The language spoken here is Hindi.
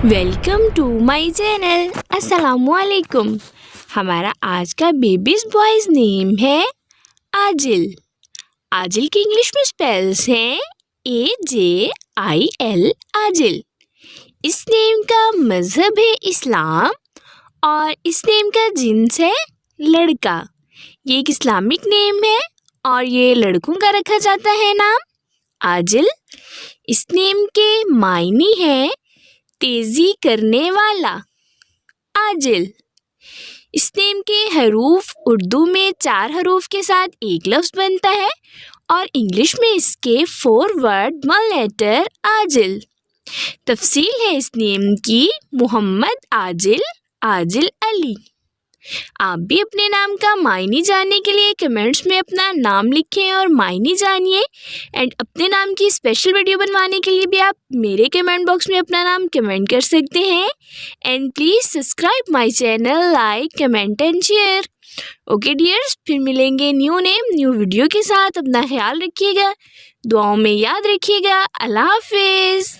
Welcome to my channel. अस्सलामुअलैकुम। हमारा आज का बेबीज बॉयज नेम है आजिल। आजिल के इंग्लिश में स्पेल्स हैं AJIL आजिल। इस नेम का मज़हब है इस्लाम और इस नेम का जिन्स है लड़का। ये एक इस्लामिक नेम है और ये लड़कों का रखा जाता है नाम आजिल। इस नेम के मायने हैं तेजी करने वाला आजिल। इस नेम के हरूफ उर्दू में 4 हरूफ के साथ एक लफ्ज़ बनता है और इंग्लिश में इसके 4 वर्ड 1 लेटर आजिल। तफसील है इस नेम की मोहम्मद आजिल, आजिल अली। आप भी अपने नाम का मायने जानने के लिए कमेंट्स में अपना नाम लिखें और मायने जानिए। एंड अपने नाम की स्पेशल वीडियो बनवाने के लिए भी आप मेरे कमेंट बॉक्स में अपना नाम कमेंट कर सकते हैं। And please subscribe my channel, like, comment and share. Okay dears, फिर मिलेंगे न्यू नेम न्यू वीडियो के साथ। अपना ख्याल रखिएगा, दुआओं में याद रखिएगा। अल्लाह हाफिज़।